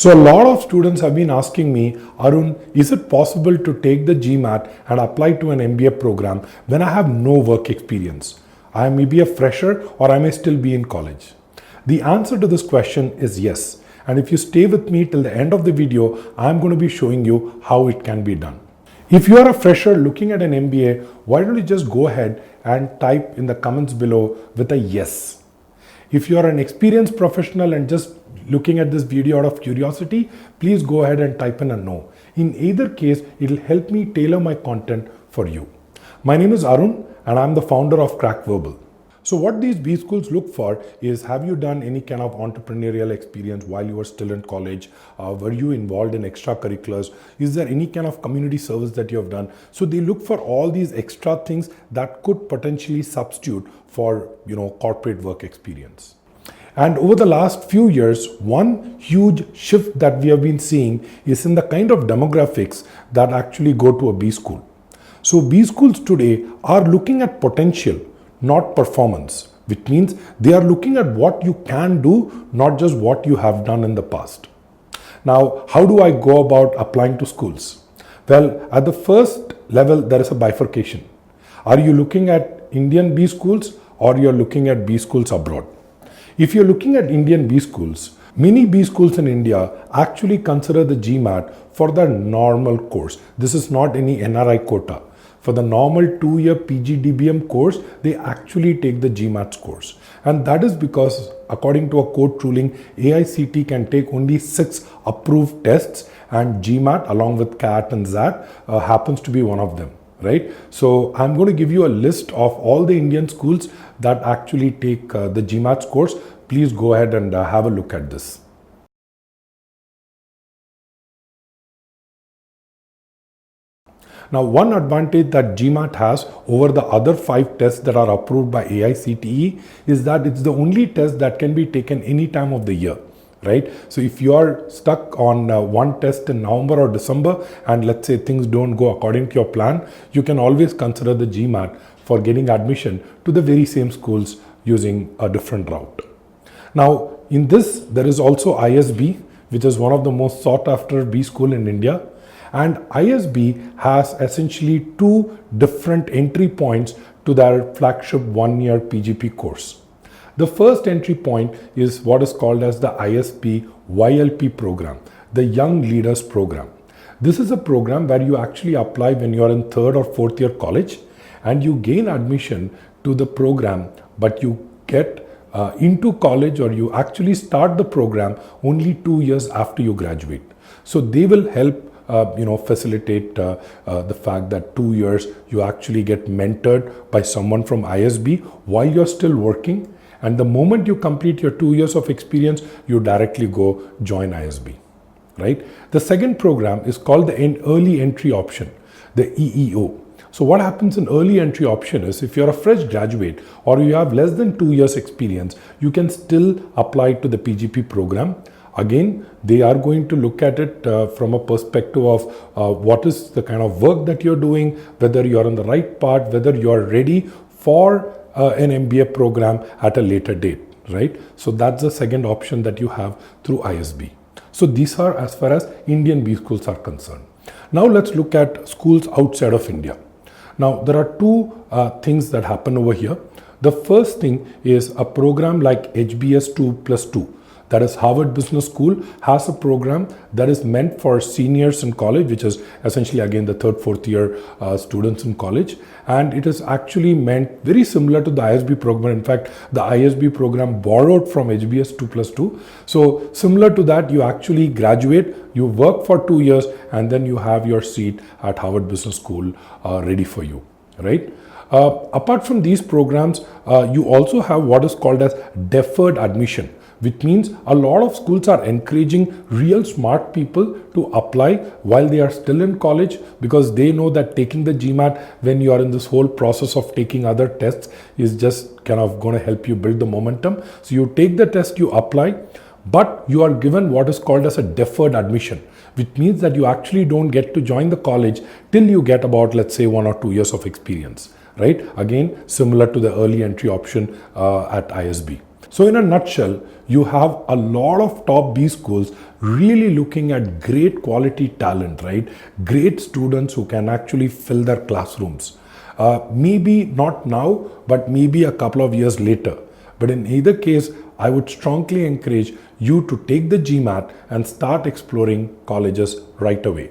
So a lot of students have been asking me, Arun, is it possible to take the GMAT and apply to an MBA program when I have no work experience? I may be a fresher or I may still be in college. The answer to this question is yes. And if you stay with me till the end of the video, I'm going to be showing you how it can be done. If you are a fresher looking at an MBA, why don't you just go ahead and type in the comments below with a yes. If you are an experienced professional and just looking at this video out of curiosity, please go ahead and type in a no. In either case, it will help me tailor my content for you. My name is Arun and I'm the founder of Crack Verbal. So what these B schools look for is, have you done any kind of entrepreneurial experience while you were still in college? Were you involved in extracurriculars? Is there any kind of community service that you have done? So they look for all these extra things that could potentially substitute for, corporate work experience. And over the last few years, one huge shift that we have been seeing is in the kind of demographics that actually go to a B school. So B schools today are looking at potential, not performance, which means they are looking at what you can do, not just what you have done in the past. Now, how do I go about applying to schools? Well, at the first level, there is a bifurcation. Are you looking at Indian B schools or you're looking at B schools abroad? If you're looking at Indian B schools, many B schools in India actually consider the GMAT for the normal course. This is not any NRI quota. For the normal 2-year PGDBM course, they actually take the GMAT scores. And that is because, according to a court ruling, AICT can take only 6 approved tests, and GMAT along with CAT and ZAT happens to be one of them. Right? So I'm going to give you a list of all the Indian schools that actually take the GMAT scores. Please go ahead and have a look at this. Now, one advantage that GMAT has over the other 5 tests that are approved by AICTE is that it's the only test that can be taken any time of the year. Right? So if you are stuck on one test in November or December and let's say things don't go according to your plan, you can always consider the GMAT for getting admission to the very same schools using a different route. Now, in this, there is also ISB, which is one of the most sought after B school in India. And ISB has essentially 2 different entry points to their flagship 1-year PGP course. The first entry point is what is called as the ISB YLP program, the Young Leaders Program. This is a program where you actually apply when you are in 3rd or 4th year college and you gain admission to the program, but you get into college or you actually start the program only 2 years after you graduate. So they will help facilitate the fact that 2 years you actually get mentored by someone from ISB while you're still working. And the moment you complete your 2 years of experience, you directly go join ISB, right? The second program is called the Early Entry Option, the EEO. So what happens in Early Entry Option is if you're a fresh graduate or you have less than 2 years experience, you can still apply to the PGP program. Again, they are going to look at it from a perspective of what is the kind of work that you're doing, whether you're on the right path, whether you're ready for an MBA program at a later date, right? So that's the second option that you have through ISB. So these are as far as Indian B schools are concerned. Now let's look at schools outside of India. Now there are 2 things that happen over here. The first thing is a program like HBS 2+2. That is Harvard Business School has a program that is meant for seniors in college, which is essentially again the 3rd, 4th year students in college. And it is actually meant very similar to the ISB program. In fact, the ISB program borrowed from HBS 2+2. So similar to that, you actually graduate, you work for 2 years, and then you have your seat at Harvard Business School ready for you, right? Apart from these programs, you also have what is called as deferred admission, which means a lot of schools are encouraging real smart people to apply while they are still in college, because they know that taking the GMAT when you are in this whole process of taking other tests is just kind of going to help you build the momentum. So you take the test, you apply, but you are given what is called as a deferred admission, which means that you actually don't get to join the college till you get about, let's say, 1 or 2 years of experience, right? Again, similar to the early entry option at ISB. So, in a nutshell, you have a lot of top B schools really looking at great quality talent, right? Great students who can actually fill their classrooms. Maybe not now, but maybe a couple of years later. But in either case, I would strongly encourage you to take the GMAT and start exploring colleges right away.